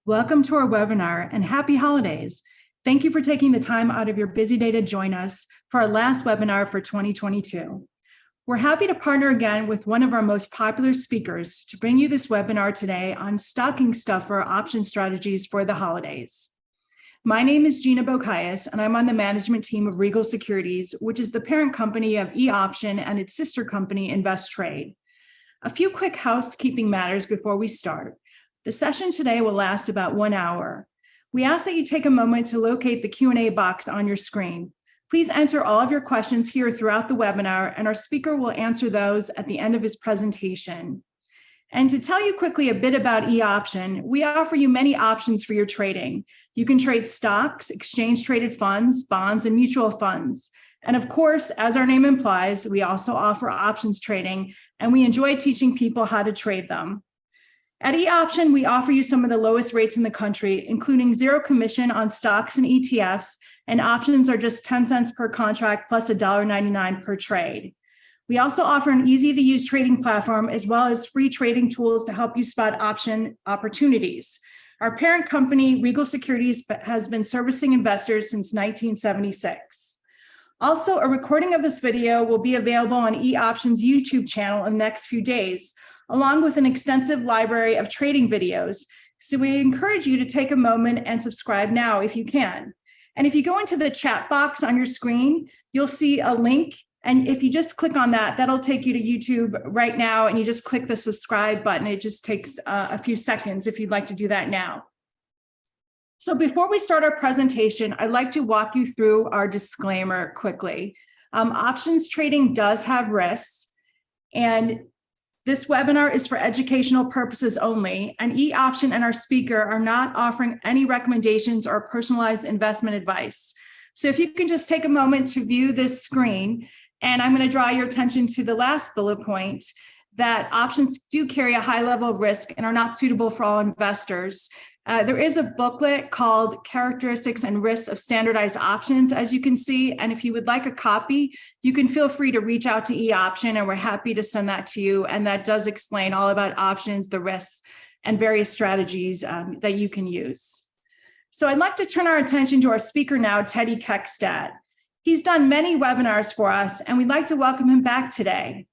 Welcome to our webinar and happy holidays. Thank you for taking the time out of your busy day to join us for our last webinar for 2022. We're happy to partner again with one of our most popular speakers to bring you this webinar today on stocking stuffer option strategies for the holidays. My name is Gina Bocayas, and I'm on the management team of Regal Securities, which is the parent company of eOption and its sister company, InvestTrade. A few quick housekeeping matters before we start. The session today will last about 1 hour. We ask that you take a moment to locate the Q&A box on your screen. Please enter all of your questions here throughout the webinar, and our speaker will answer those at the end of his presentation. And to tell you quickly a bit about eOption, we offer you many options for your trading. You can trade stocks, exchange-traded funds, bonds, and mutual funds. And of course, as our name implies, we also offer options trading, and we enjoy teaching people how to trade them. At eOption, we offer you some of the lowest rates in the country, including zero commission on stocks and ETFs, and options are just 10 cents per contract plus $1.99 per trade. We also offer an easy-to-use trading platform as well as free trading tools to help you spot option opportunities. Our parent company, Regal Securities, has been servicing investors since 1976. Also, a recording of this video will be available on eOption's YouTube channel in the next few days, along with an extensive library of trading videos. So we encourage you to take a moment and subscribe now if you can. And if you go into the chat box on your screen, you'll see a link. And if you just click on that, that'll take you to YouTube right now. And you just click the subscribe button. It just takes a few seconds if you'd like to do that now. So before we start our presentation, I'd like to walk you through our disclaimer quickly. Options trading does have risks, and this webinar is for educational purposes only, and eOption and our speaker are not offering any recommendations or personalized investment advice. So if you can just take a moment to view this screen, and I'm going to draw your attention to the last bullet point, that options do carry a high level of risk and are not suitable for all investors. There is a booklet called Characteristics and Risks of Standardized Options, as you can see. And if you would like a copy, you can feel free to reach out to eOption, and we're happy to send that to you. And that does explain all about options, the risks, and various strategies that you can use. So I'd like to turn our attention to our speaker now, Teddy Kekstadt. He's done many webinars for us, and we'd like to welcome him back today.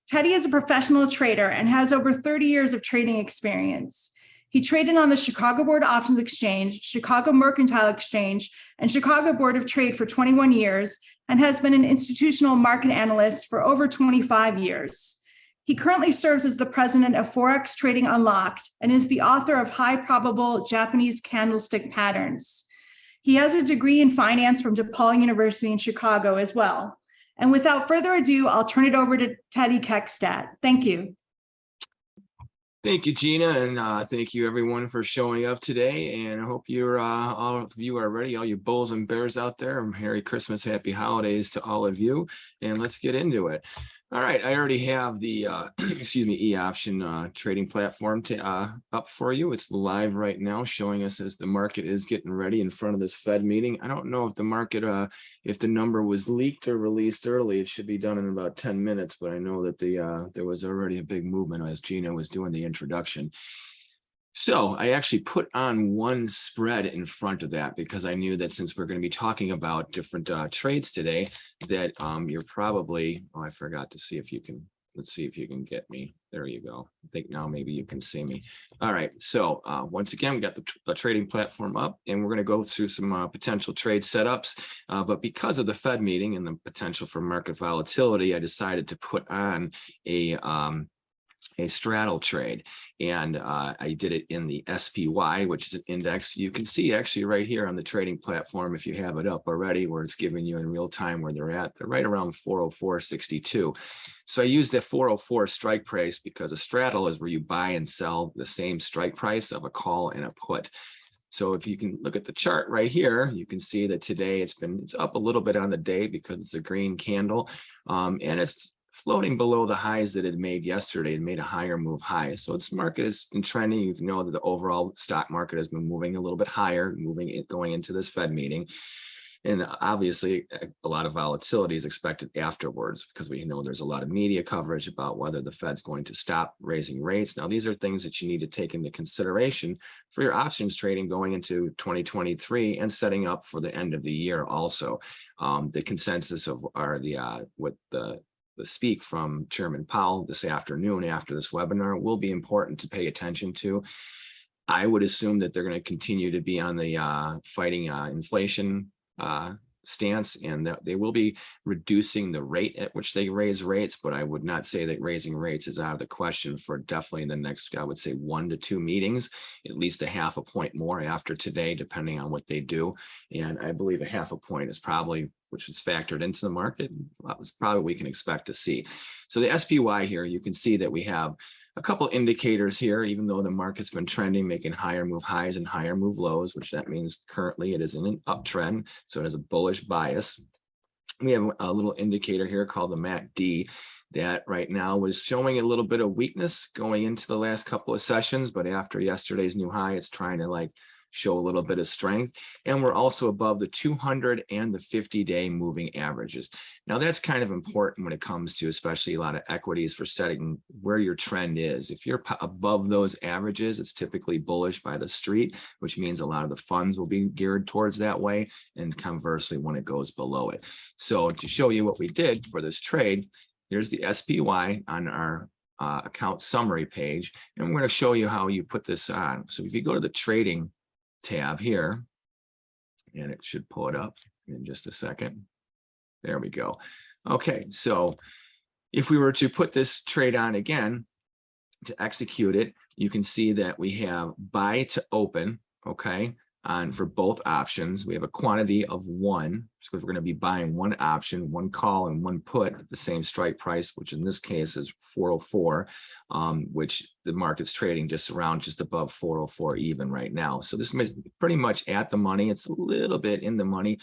Teddy is a professional trader and has over 30 years of trading experience. He traded on the Chicago Board Options Exchange, Chicago Mercantile Exchange, and Chicago Board of Trade for 21 years, and has been an institutional market analyst for over 25 years. He currently serves as the president of Forex Trading Unlocked and is the author of High Probable Japanese Candlestick Patterns. He has a degree in finance from DePaul University in Chicago as well. And without further ado, I'll turn it over to Teddy Kekstadt. Thank you. Thank you, Gina, and thank you everyone for showing up today. And I hope you're all of you are ready, all you bulls and bears out there. Merry Christmas, happy holidays to all of you, and let's get into it. All right, I already have the eOption trading platform up for you. It's live right now, showing us as the market is getting ready in front of this Fed meeting. I don't know if the market, if the number was leaked or released early. It should be done in about 10 minutes, but I know that there was already a big movement as Gina was doing the introduction. So I actually put on one spread in front of that because I knew that since we're going to be talking about different trades today, that you're probably, I forgot to see if you can, let's see if you can get me. There you go. I think now maybe you can see me. All right. So once again, we got the trading platform up, and we're going to go through some potential trade setups. But because of the Fed meeting and the potential for market volatility, I decided to put on a straddle trade, and I did it in the SPY, which is an index. You can see actually right here on the trading platform, if you have it up already, where it's giving you in real time where they're at. They're right around 404.62. So I use the 404 strike price because a straddle is where you buy and sell the same strike price of a call and a put. So if you can look at the chart right here, you can see that today it's up a little bit on the day because it's a green candle, and it's floating below the highs that it made yesterday. It made a higher move high. So this market has been trending. You know that the overall stock market has been moving a little bit higher, going into this Fed meeting. And obviously, a lot of volatility is expected afterwards because we know there's a lot of media coverage about whether the Fed's going to stop raising rates. Now, these are things that you need to take into consideration for your options trading going into 2023 and setting up for the end of the year also. The consensus of the speak from Chairman Powell this afternoon after this webinar will be important to pay attention to. I would assume that they're going to continue to be on the fighting inflation stance, and that they will be reducing the rate at which they raise rates, but I would not say that raising rates is out of the question for definitely in the next, I would say 1 to 2 meetings, at least a half a point more after today, depending on what they do. And I believe a half a point is probably, which is factored into the market, it's probably what we can expect to see. So the SPY here, you can see that we have a couple indicators here, even though the market's been trending, making higher move highs and higher move lows, which that means currently it is in an uptrend. So it has a bullish bias. We have a little indicator here called the MACD that right now was showing a little bit of weakness going into the last couple of sessions, but after yesterday's new high, it's trying to show a little bit of strength. And we're also above the 200 and the 50-day moving averages. Now that's kind of important when it comes to especially a lot of equities for setting where your trend is. If you're above those averages, it's typically bullish by the street, which means a lot of the funds will be geared towards that way, and conversely when it goes below it. So to show you what we did for this trade, here's the SPY on our account summary page, and we're going to show you how you put this on. So if you go to the trading tab here, and it should pull it up in just a second. There we go. Okay, so if we were to put this trade on again to execute it, you can see that we have buy to open, okay, on for both options. We have a quantity of 1, so we're going to be buying 1 option, 1 call, and 1 put at the same strike price, which in this case is 404, which the market's trading just above 404 even right now. So this is pretty much at the money. It's a little bit in the money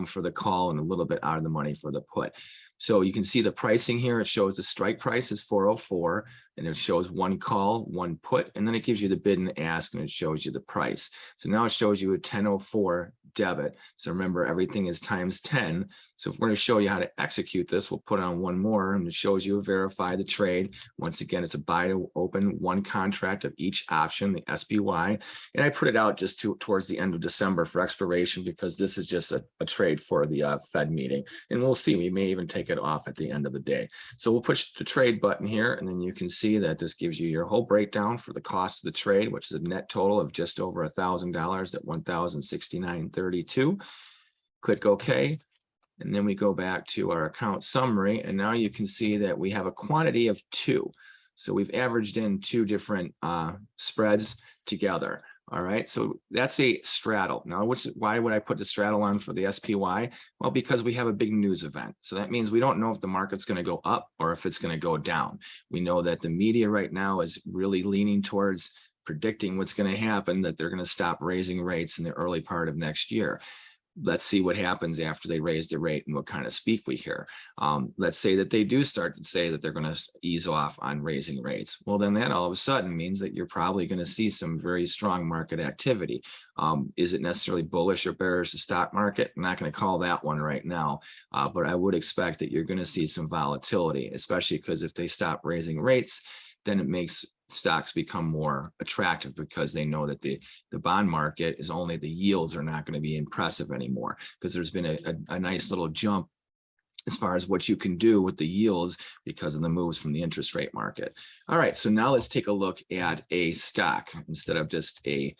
for the call and a little bit out of the money for the put. So you can see the pricing here. It shows the strike price is 404, and it shows 1 call, 1 put, and then it gives you the bid and ask, and it shows you the price. So now it shows you a 1004 debit. So remember, everything is times 10. So if we're going to show you how to execute this, we'll put on 1 more, and it shows you verify the trade. Once again, it's a buy to open 1 contract of each option, the SPY. And I put it out just towards the end of December for expiration, because this is just a trade for the Fed meeting. And we'll see, we may even take it off at the end of the day. So we'll push the trade button here, and then you can see that this gives you your whole breakdown for the cost of the trade, which is a net total of just over $1,000 at $1,069.32. Click OK. And then we go back to our account summary, and now you can see that we have a quantity of 2. So we've averaged in 2 different spreads together. All right, so that's a straddle. Now, why would I put the straddle on for the SPY? Well, because we have a big news event. So that means we don't know if the market's going to go up or if it's going to go down. We know that the media right now is really leaning towards predicting what's going to happen, that they're going to stop raising rates in the early part of next year. Let's see what happens after they raise the rate and what kind of speak we hear. Let's say that they do start to say that they're going to ease off on raising rates. Well, then that all of a sudden means that you're probably going to see some very strong market activity. Is it necessarily bullish or bearish the stock market? I'm not going to call that one right now, but I would expect that you're going to see some volatility, especially because if they stop raising rates, then it makes stocks become more attractive, because they know that the bond market is only, the yields are not going to be impressive anymore, because there's been a nice little jump as far as what you can do with the yields because of the moves from the interest rate market. All right, so now let's take a look at a stock instead of just an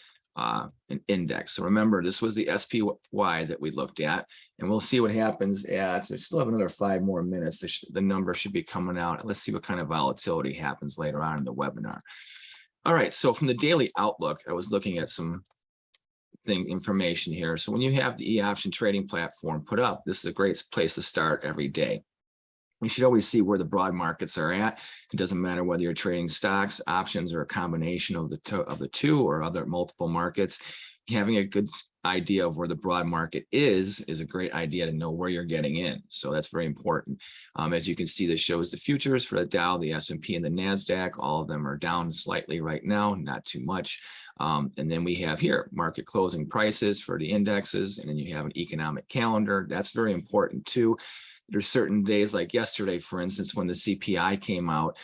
index. So remember, this was the SPY that we looked at, and we'll see what happens we still have another 5 more minutes. The number should be coming out. Let's see what kind of volatility happens later on in the webinar. All right, so from the daily outlook, I was looking at some information here. So when you have the eOption trading platform put up, this is a great place to start every day. You should always see where the broad markets are at. It doesn't matter whether you're trading stocks, options, or a combination of the two or other multiple markets. having a good idea of where the broad market is a great idea to know where you're getting in. So that's very important. As you can see, this shows the futures for the Dow, the S&P, and the NASDAQ. All of them are down slightly right now, not too much. And then we have here market closing prices for the indexes, and then you have an economic calendar. That's very important too. There's certain days like yesterday, for instance, when the CPI came out,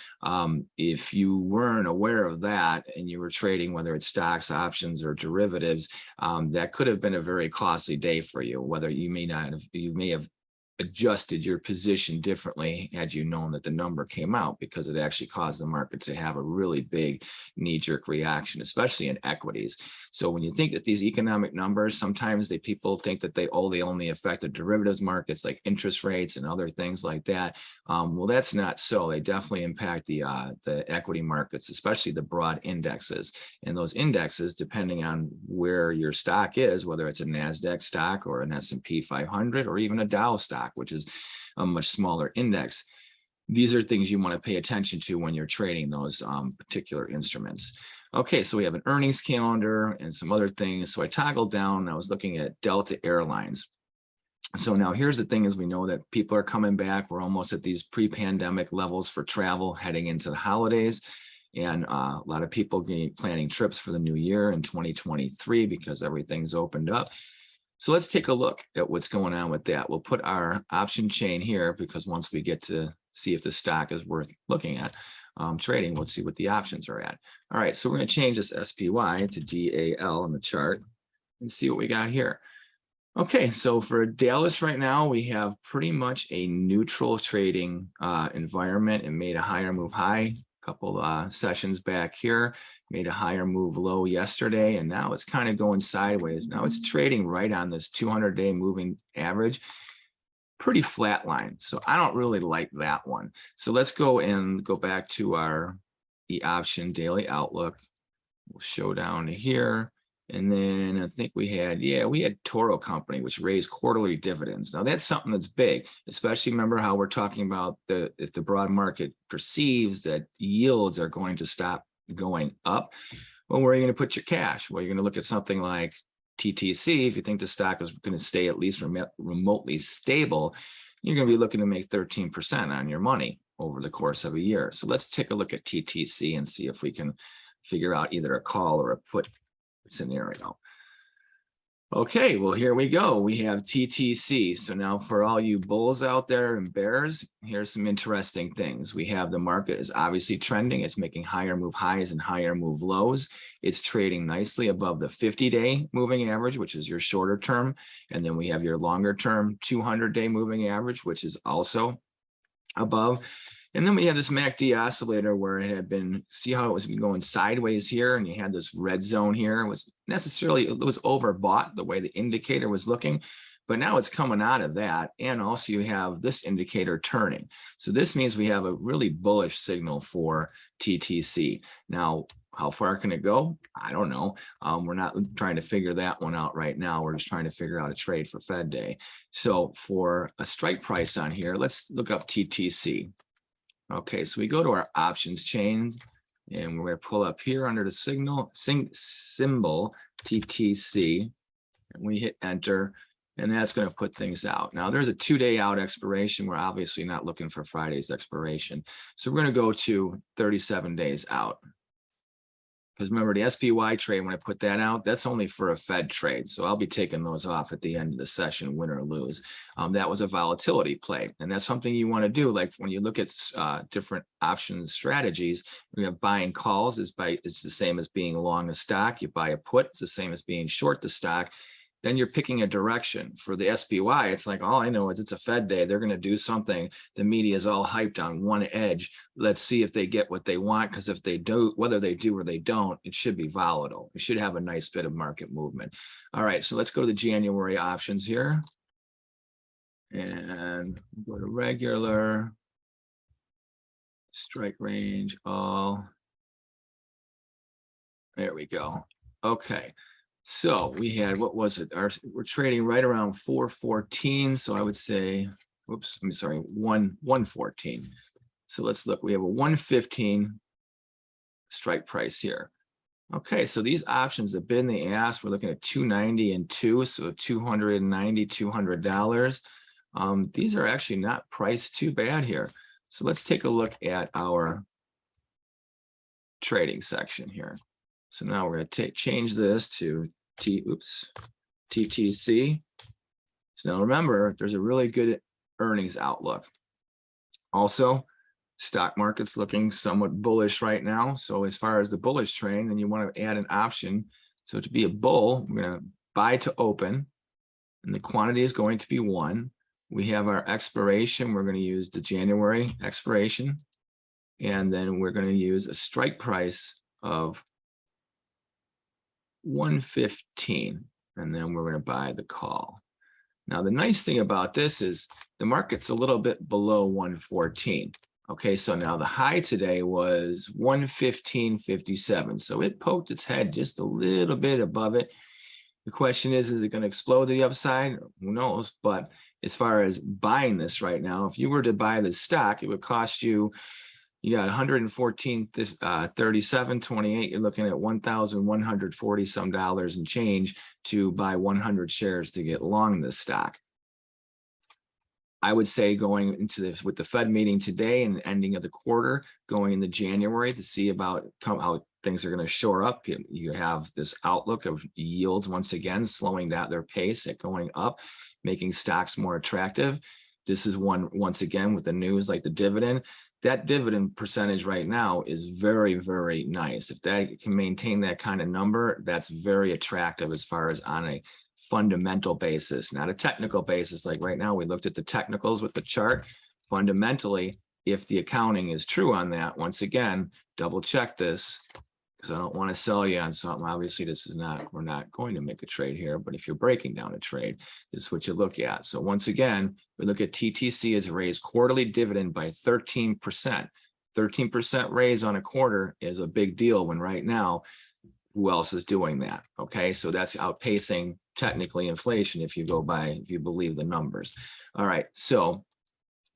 if you weren't aware of that and you were trading, whether it's stocks, options, or derivatives, that could have been a very costly day for you. Whether you may have adjusted your position differently had you known that the number came out, because it actually caused the market to have a really big knee-jerk reaction, especially in equities. So when you think that these economic numbers, sometimes people think that they only affect the derivatives markets, like interest rates and other things like that. Well, that's not so. They definitely impact the equity markets, especially the broad indexes. And those indexes, depending on where your stock is, whether it's a NASDAQ stock or an S&P 500 or even a Dow stock, which is a much smaller index, these are things you want to pay attention to when you're trading those particular instruments. Okay, so we have an earnings calendar and some other things. So I toggled down and I was looking at Delta Airlines. So now here's the thing, is we know that people are coming back. We're almost at these pre-pandemic levels for travel heading into the holidays. And a lot of people planning trips for the new year in 2023 because everything's opened up. So let's take a look at what's going on with that. We'll put our option chain here, because once we get to see if the stock is worth looking at trading, we'll see what the options are at. All right, so we're going to change this SPY to DAL in the chart and see what we got here. Okay, so for Dallas right now, we have pretty much a neutral trading environment, and made a higher move high a couple sessions back here. Made a higher move low yesterday, and now it's kind of going sideways. Now it's trading right on this 200-day moving average, pretty flat line. So I don't really like that one. So let's go back to our eOption daily outlook. We'll show down to here. And then I think we had Toro Company, which raised quarterly dividends. Now that's something that's big, especially remember how we're talking about if the broad market perceives that yields are going to stop going up, well, where are you going to put your cash? Well, you're going to look at something like TTC. If you think the stock is going to stay at least remotely stable, you're going to be looking to make 13% on your money over the course of a year. So let's take a look at TTC and see if we can figure out either a call or a put scenario. Okay, well, here we go. We have TTC. So now for all you bulls out there and bears, here's some interesting things. We have the market is obviously trending. It's making higher move highs and higher move lows. It's trading nicely above the 50-day moving average, which is your shorter term. And then we have your longer term 200-day moving average, which is also above. And then we have this MACD oscillator where it had been, see how it was going sideways here, and you had this red zone here. It was overbought the way the indicator was looking, but now it's coming out of that. And also you have this indicator turning. So this means we have a really bullish signal for TTC. Now, how far can it go? I don't know. We're not trying to figure that one out right now. We're just trying to figure out a trade for Fed Day. So for a strike price on here, let's look up TTC. Okay, so we go to our options chains, and we're going to pull up here under the symbol TTC, and we hit enter, and that's going to put things out. Now there's a 2-day out expiration. We're obviously not looking for Friday's expiration. So we're going to go to 37 days out. Because remember, the SPY trade, when I put that out, that's only for a Fed trade. So I'll be taking those off at the end of the session, win or lose. That was a volatility play. And that's something you want to do. Like when you look at different option strategies, we have buying calls is the same as being long a stock. You buy a put, it's the same as being short the stock. Then you're picking a direction. For the SPY, it's like, all I know is it's a Fed day. They're going to do something. The media is all hyped on one edge. Let's see if they get what they want, because if they do, whether they do or they don't, it should be volatile. It should have a nice bit of market movement. All right, so let's go to the January options here. And go to regular, strike range, all. There we go. Okay. So we had, what was it? We're trading right around 414. So I would say, oops, I'm sorry, 114. So let's look. We have a 115 strike price here. Okay, so these options, the bid and the ask, we're looking at 290 and 2, so 290, $200. These are actually not priced too bad here. So let's take a look at our trading section here. So now we're going to change this to TTC. So now remember, there's a really good earnings outlook. Also, stock market's looking somewhat bullish right now. So as far as the bullish train, then you want to add an option. So to be a bull, we're going to buy to open, and the quantity is going to be 1. We have our expiration. We're going to use the January expiration. And then we're going to use a strike price of 115. And then we're going to buy the call. Now, the nice thing about this is the market's a little bit below 114. Okay, so now the high today was 115.57. So it poked its head just a little bit above it. The question is it going to explode to the upside? Who knows? But as far as buying this right now, if you were to buy this stock, it would cost you, you got 114.37.28. You're looking at 1,140 some dollars and change to buy 100 shares to get long this stock. I would say going into this with the Fed meeting today and the ending of the quarter, going into January to see about how things are going to shore up. You have this outlook of yields once again slowing down their pace at going up, making stocks more attractive. This is once again with the news like the dividend. That dividend percentage right now is very, very nice. If that can maintain that kind of number, that's very attractive as far as on a fundamental basis, not a technical basis. Like right now, we looked at the technicals with the chart. Fundamentally, if the accounting is true on that, once again, double check this, because I don't want to sell you on something. Obviously, this is not, we're not going to make a trade here, but if you're breaking down a trade, this is what you look at. So once again, we look at TTC has raised quarterly dividend by 13%. 13% raise on a quarter is a big deal when right now, who else is doing that? Okay, so that's outpacing technically inflation if you go by, if you believe the numbers. All right, so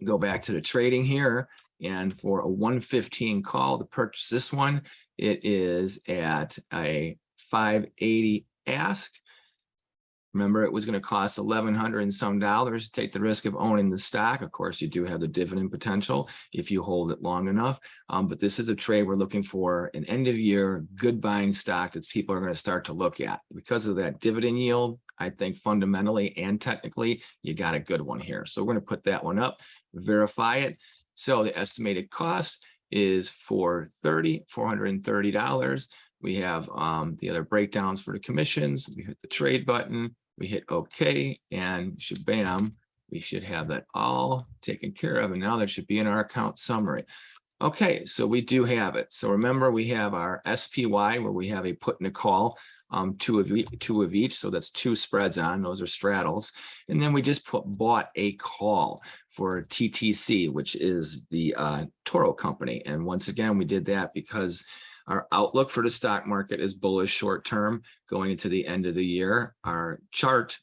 go back to the trading here, and for a 115 call to purchase this one, it is at a 580 ask. Remember, it was going to cost $1,100 and some dollars to take the risk of owning the stock. Of course, you do have the dividend potential if you hold it long enough. But this is a trade we're looking for an end of year, good buying stock that people are going to start to look at. Because of that dividend yield, I think fundamentally and technically, you got a good one here. So we're going to put that one up, verify it. So the estimated cost is $430. We have the other breakdowns for the commissions. We hit the trade button, we hit OK, and shabam, we should have that all taken care of. And now that should be in our account summary. Okay, so we do have it. So remember, we have our SPY where we have a put and a call, two of each. So that's 2 spreads on, those are straddles. And then we just bought a call for TTC, which is the Toro company. And once again, we did that because our outlook for the stock market is bullish short term going into the end of the year. Our chart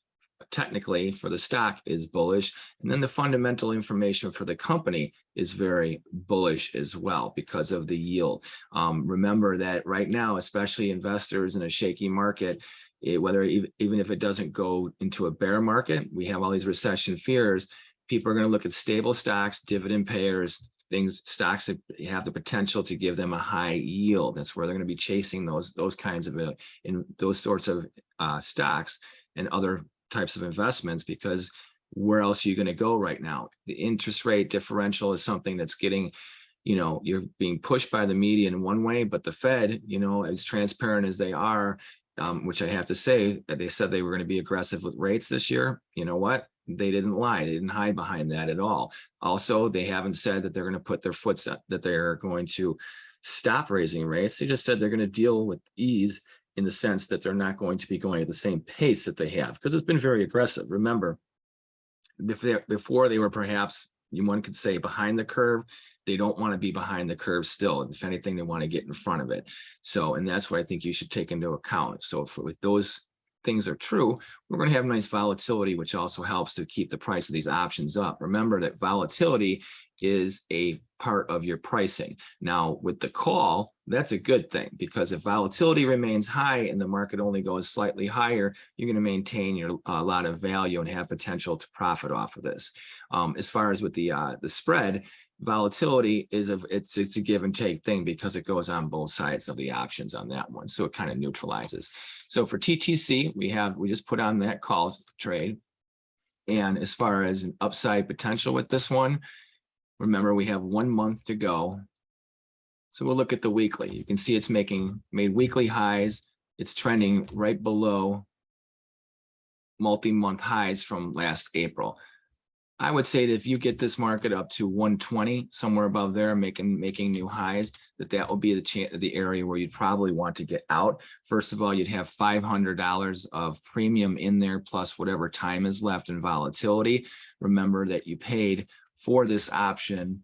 technically for the stock is bullish. And then the fundamental information for the company is very bullish as well because of the yield. Remember that right now, especially investors in a shaky market, even if it doesn't go into a bear market, we have all these recession fears. People are going to look at stable stocks, dividend payers, stocks that have the potential to give them a high yield. That's where they're going to be chasing those kinds of in those sorts of stocks and other types of investments, because where else are you going to go right now? The interest rate differential is something that's getting, you're being pushed by the media in one way, but the Fed, as transparent as they are, which I have to say that they said they were going to be aggressive with rates this year. You know what? They didn't lie. They didn't hide behind that at all. Also, they haven't said that they're going to put their foot up, that they're going to stop raising rates. They just said they're going to deal with ease in the sense that they're not going to be going at the same pace that they have, because it's been very aggressive. Remember, before they were perhaps, one could say, behind the curve. They don't want to be behind the curve still. If anything, they want to get in front of it. So, and that's what I think you should take into account. So if those things are true, we're going to have nice volatility, which also helps to keep the price of these options up. Remember that volatility is a part of your pricing. Now, with the call, That's a good thing, because if volatility remains high and the market only goes slightly higher, you're going to maintain your a lot of value and have potential to profit off of this. As far as with the spread, volatility is it's a give and take thing, because it goes on both sides of the options on that one, so it kind of neutralizes. So for TTC, we just put on that call trade, and as far as an upside potential with this one, remember we have 1 month to go. So we'll look at the weekly. You can see it's made weekly highs. It's trending right below multi-month highs from last April. I would say that if you get this market up to 120, somewhere above there, making new highs, that will be the area where you'd probably want to get out. First of all, you'd have $500 of premium in there, plus whatever time is left in volatility. Remember that you paid for this option.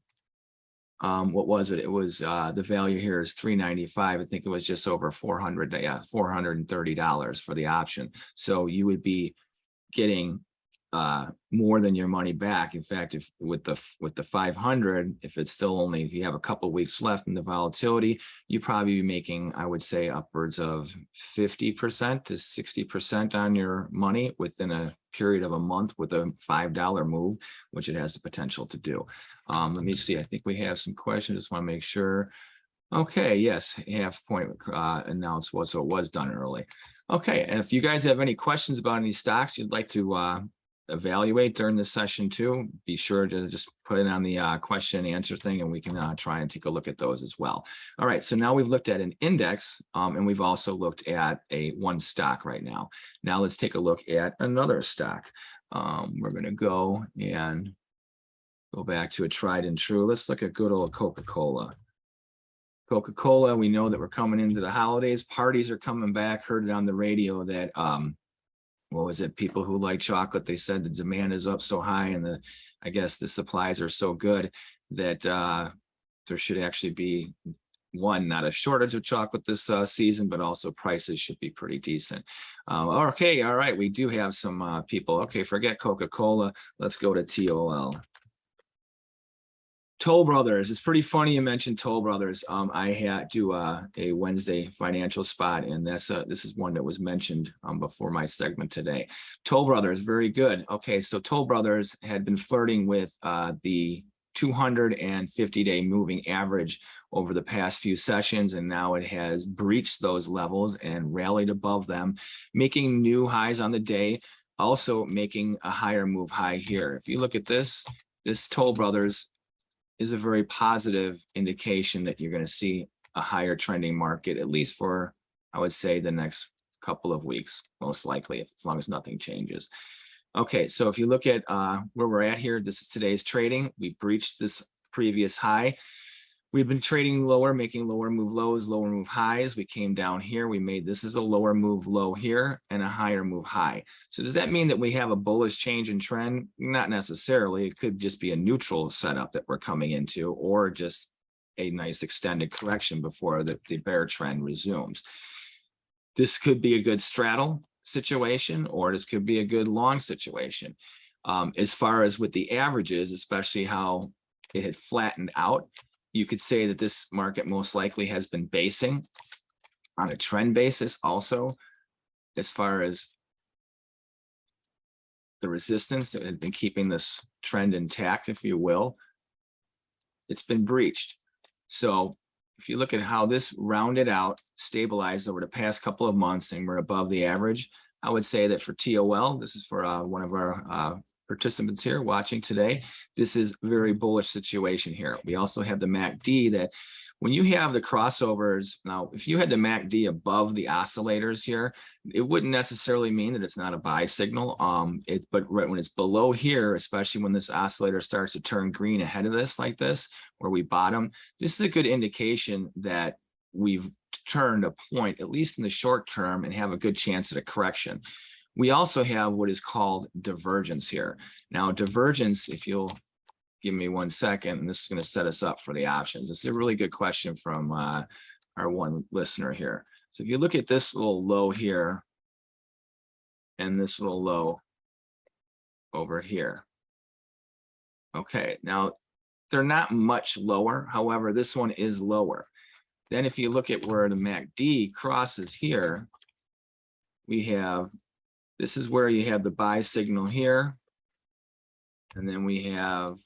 What was it? It was the value here is $395. I think it was just over $430 for the option. So you would be getting more than your money back. In fact, if with the 500, if it's still only, if you have a couple of weeks left in the volatility, you probably be making, I would say, upwards of 50% to 60% on your money within a period of a month with a $5 move, which it has the potential to do. Let me see. I think we have some questions. Just want to make sure. Okay, yes, half point announced so it was done early. Okay, and if you guys have any questions about any stocks you'd like to evaluate during this session too, be sure to just put it on the question and answer thing, and we can try and take a look at those as well. All right, so now we've looked at an index, and we've also looked at one stock right now. Now let's take a look at another stock. We're going to go back to a tried and true. Let's look at good old Coca-Cola. Coca-Cola, we know that we're coming into the holidays. Parties are coming back. Heard it on the radio that what was it? People who like chocolate, they said the demand is up so high, and I guess the supplies are so good that there should actually be not a shortage of chocolate this season, but also prices should be pretty decent. Okay, all right, we do have some people. Okay, forget Coca-Cola. Let's go to TOL. Toll Brothers. It's pretty funny you mentioned Toll Brothers. I do a Wednesday financial spot, and this is one that was mentioned before my segment today. Toll Brothers, very good. Okay, so Toll Brothers had been flirting with the 250-day moving average over the past few sessions, and now it has breached those levels and rallied above them, making new highs on the day, also making a higher move high here. If you look at this Toll Brothers is a very positive indication that you're going to see a higher trending market, at least for, I would say, the next couple of weeks, most likely, as long as nothing changes. Okay, so if you look at where we're at here, this is today's trading. We breached this previous high. We've been trading lower, making lower move lows, lower move highs. We came down here. We made this is a lower move low here and a higher move high. So does that mean that we have a bullish change in trend? Not necessarily. It could just be a neutral setup that we're coming into, or just a nice extended correction before the bear trend resumes. This could be a good straddle situation, or this could be a good long situation. As far as with the averages, especially how it had flattened out, you could say that this market most likely has been basing on a trend basis also, as far as the resistance that had been keeping this trend intact, if you will. It's been breached. So if you look at how this rounded out, stabilized over the past couple of months, and we're above the average, I would say that for TOL, this is for one of our participants here watching today, this is a very bullish situation here. We also have the MACD that when you have the crossovers, now if you had the MACD above the oscillators here, it wouldn't necessarily mean that it's not a buy signal. But right when it's below here, especially when this oscillator starts to turn green ahead of this, like this, where we bottom, this is a good indication that we've turned a point, at least in the short term, and have a good chance at a correction. We also have what is called divergence here. Now, divergence, if you'll give me 1 second, and this is going to set us up for the options. This is a really good question from our one listener here. So if you look at this little low here and this little low over here. Okay, now they're not much lower. However, this one is lower. Then if you look at where the MACD crosses here, we have, this is where you have the buy signal here. And then we have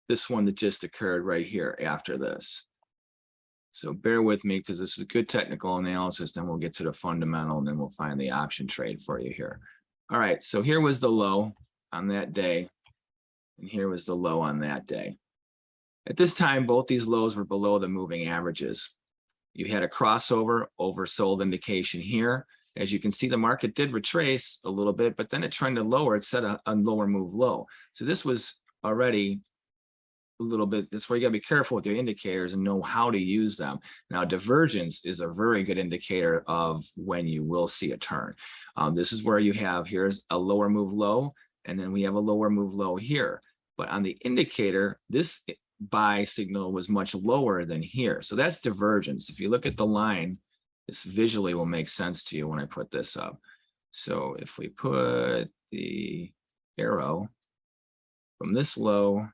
this one that just occurred right here after this. So bear with me because this is good technical analysis. Then we'll get to the fundamental and then we'll find the option trade for you here. All right, so here was the low on that day. And here was the low on that day. At this time, both these lows were below the moving averages. You had a crossover oversold indication here. As you can see, the market did retrace a little bit, but then it trended lower. It set a lower move low. So this was already a little bit, that's where you gotta be careful with your indicators and know how to use them. Now, divergence is a very good indicator of when you will see a turn. This is where you have, here's a lower move low, and then we have a lower move low here. But on the indicator, this buy signal was much lower than here. So that's divergence. If you look at the line, this visually will make sense to you when I put this up. So if we put the arrow from this low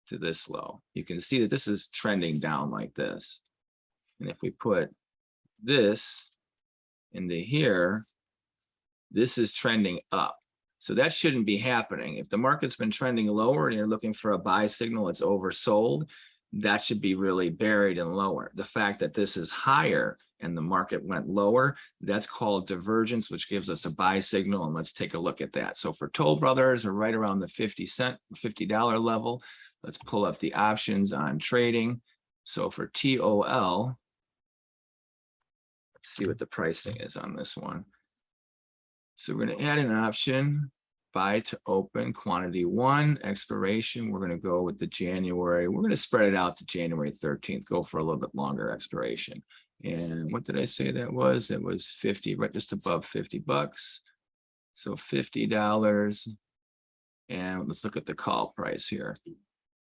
to this low, you can see that this is trending down like this. And if we put this into here, this is trending up. So that shouldn't be happening. If the market's been trending lower and you're looking for a buy signal that's oversold, that should be really buried and lower. The fact that this is higher and the market went lower, that's called divergence, which gives us a buy signal. And let's take a look at that. So for Toll Brothers, we're right around the $50 level. Let's pull up the options on trading. So for TOL, let's see what the pricing is on this one. So we're going to add an option, buy to open, quantity 1, expiration. We're going to go with the January. We're going to spread it out to January 13th, go for a little bit longer expiration. And what did I say that was? It was 50, right just above 50 bucks. So $50. And let's look at the call price here.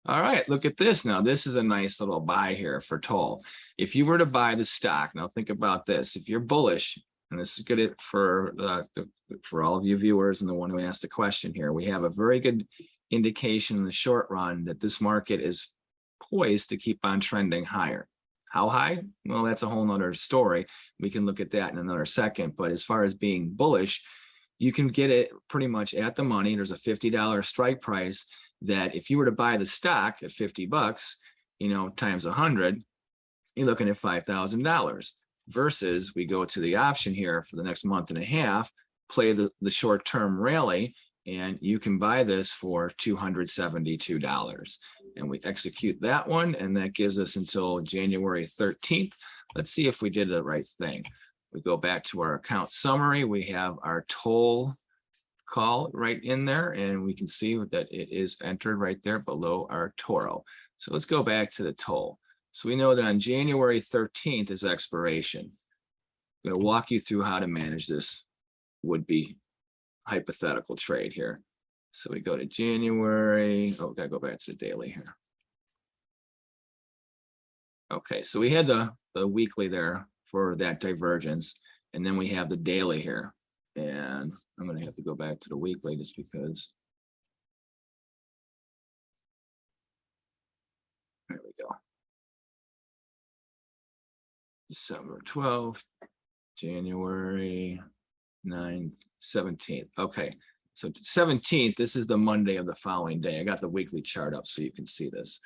All right, look at this. Now, this is a nice little buy here for Toll. If you were to buy the stock, now think about this. If you're bullish, and this is good for all of you viewers and the one who asked the question here, we have a very good indication in the short run that this market is poised to keep on trending higher. How high? Well, that's a whole nother story. We can look at that in another second. But as far as being bullish, you can get it pretty much at the money. There's a $50 strike price that if you were to buy the stock at 50 bucks, you know, times 100, you're looking at $5,000. Versus we go to the option here for the next month and a half, play the short-term rally, and you can buy this for $272. And we execute that one, and that gives us until January 13th. Let's see if we did the right thing. We go back to our account summary. We have our Toll call right in there, and we can see that it is entered right there below our Toro. So let's go back to the Toll. So we know that on January 13th is expiration. I'm going to walk you through how to manage this would-be hypothetical trade here. So we go to January. Oh, we got to go back to the daily here. Okay, so we had the weekly there for that divergence, and then we have the daily here. And I'm going to have to go back to the weekly just because. There we go. December 12th, January 9th, 17th. Okay, so 17th, this is the Monday of the following day. I got the weekly chart up so you can see this.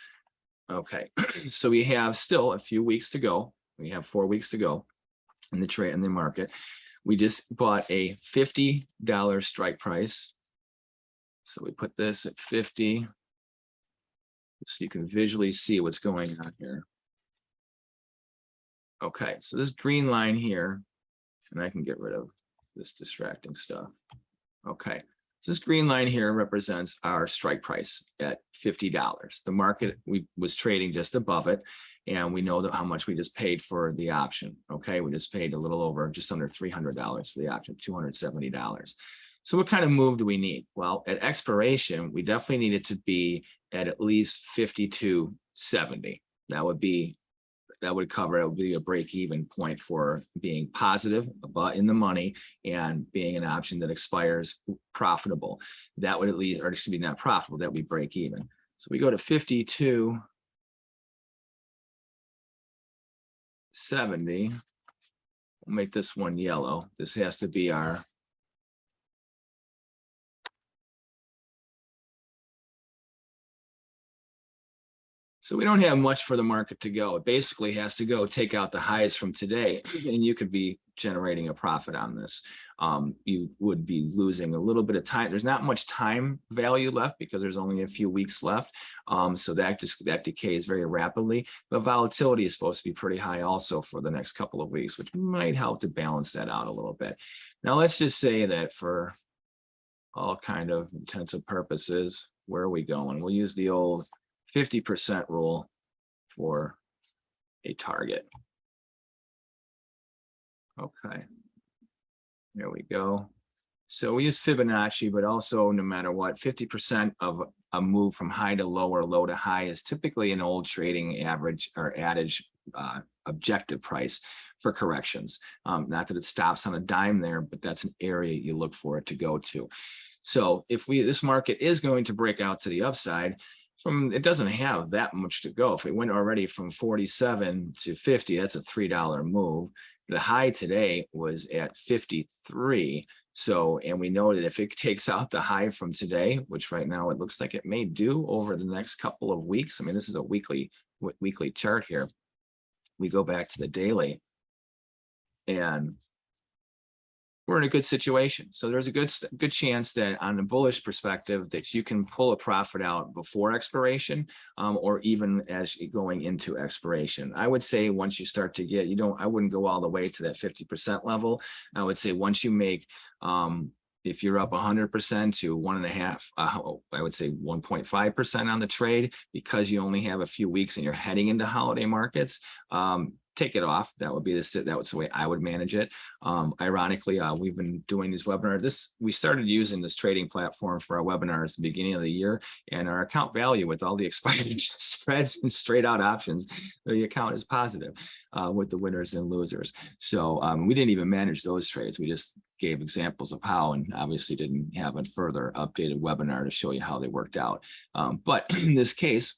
Okay, so we have still a few weeks to go. We have 4 weeks to go in the trade in the market. We just bought a $50 strike price. So we put this at 50. So you can visually see what's going on here. Okay, so this green line here, and I can get rid of this distracting stuff. Okay, so this green line here represents our strike price at $50. The market was trading just above it, and we know that how much we just paid for the option. Okay, we just paid a little over, just under $300 for the option, $270. So what kind of move do we need? Well, at expiration, we definitely need it to be at least 52.70. That would cover, it would be a break-even point for being positive, but in the money, and being an option that expires profitable. That would at least, or excuse me, not profitable, that would be break even. So we go to 52. 70. We'll make this one yellow. This has to be our so we don't have much for the market to go. It basically has to go take out the highs from today, and you could be generating a profit on this. You would be losing a little bit of time. There's not much time value left because there's only a few weeks left. So that decays very rapidly. But volatility is supposed to be pretty high also for the next couple of weeks, which might help to balance that out a little bit. Now, let's just say that for all kind of intensive purposes, where are we going? We'll use the old 50% rule for a target. Okay, there we go. So we use Fibonacci, but also no matter what, 50% of a move from high to low or low to high is typically an old trading average or adage objective price for corrections. Not that it stops on a dime there, but that's an area you look for it to go to. So if this market is going to break out to the upside, it doesn't have that much to go. If we went already from 47 to 50, that's a $3 move. The high today was at 53. So, and we know that if it takes out the high from today, which right now it looks like it may do over the next couple of weeks. I mean, this is a weekly chart here. We go back to the daily and we're in a good situation. So there's a good chance that on a bullish perspective that you can pull a profit out before expiration or even as going into expiration. I would say once you start to get, I wouldn't go all the way to that 50% level. I would say once you make, if you're up 100% to 1.5, I would say 1.5% on the trade because you only have a few weeks and you're heading into holiday markets. Take it off. That would be the way I would manage it. Ironically, we've been doing these webinars. We started using this trading platform for our webinars at the beginning of the year, and our account value with all the expired spreads and straight out options, the account is positive with the winners and losers. So we didn't even manage those trades. We just gave examples of how, and obviously didn't have a further updated webinar to show you how they worked out. But in this case,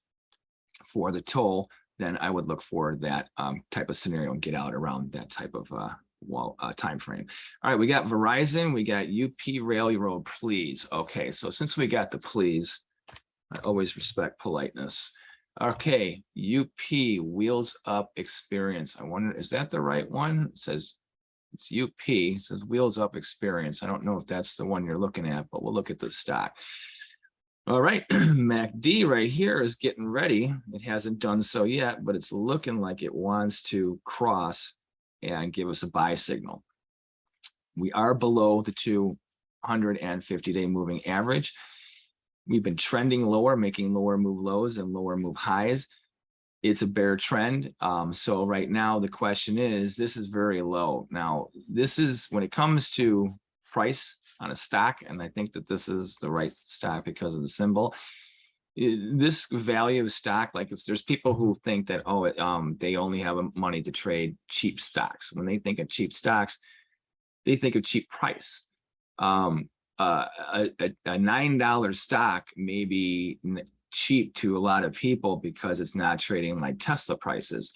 for the toll, then I would look for that type of scenario and get out around that type of time frame. All right, we got Verizon, we got UP Railroad, please. Okay, so since we got the please, I always respect politeness. Okay, UP Wheels Up Experience. I wonder, is that the right one? It says it's UP. It says Wheels Up Experience. I don't know if that's the one you're looking at, but we'll look at the stock. All right, MACD right here is getting ready. It hasn't done so yet, but it's looking like it wants to cross and give us a buy signal. We are below the 250-day moving average. We've been trending lower, making lower move lows and lower move highs. It's a bear trend. So right now the question is, this is very low. Now, this is when it comes to price on a stock, and I think that this is the right stock because of the symbol. This value of stock, like there's people who think that they only have money to trade cheap stocks. When they think of cheap stocks, they think of cheap price. A $9 stock may be cheap to a lot of people because it's not trading like Tesla prices.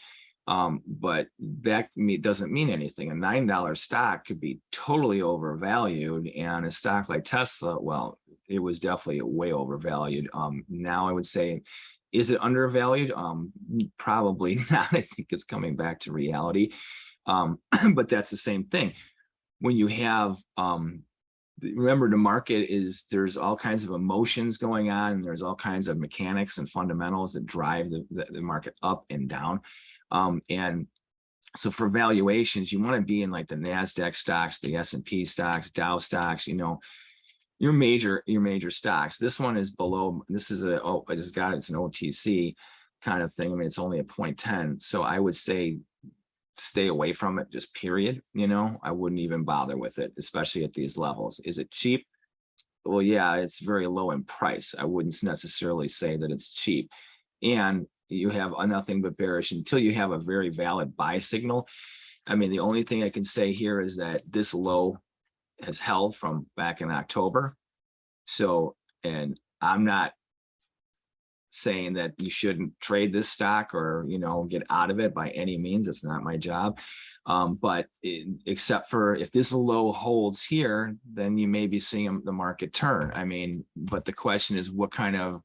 But that doesn't mean anything. A $9 stock could be totally overvalued, and a stock like Tesla, well, it was definitely way overvalued. Now I would say, is it undervalued? Probably not. I think it's coming back to reality. But that's the same thing. When you have, remember, the market there's all kinds of emotions going on, and there's all kinds of mechanics and fundamentals that drive the market up and down. And so for valuations, you want to be in like the NASDAQ stocks, the S&P stocks, Dow stocks, your major stocks. This one is below. This is I just got it. It's an OTC kind of thing. I mean, it's only a 0.10. So I would say stay away from it, just period. I wouldn't even bother with it, especially at these levels. Is it cheap? Well, yeah, it's very low in price. I wouldn't necessarily say that it's cheap. And you have nothing but bearish until you have a very valid buy signal. I mean, the only thing I can say here is that this low has held from back in October. So, and I'm not saying that you shouldn't trade this stock or, you know, get out of it by any means. It's not my job. Except for if this low holds here, then you may be seeing the market turn. I mean, but the question is what kind of,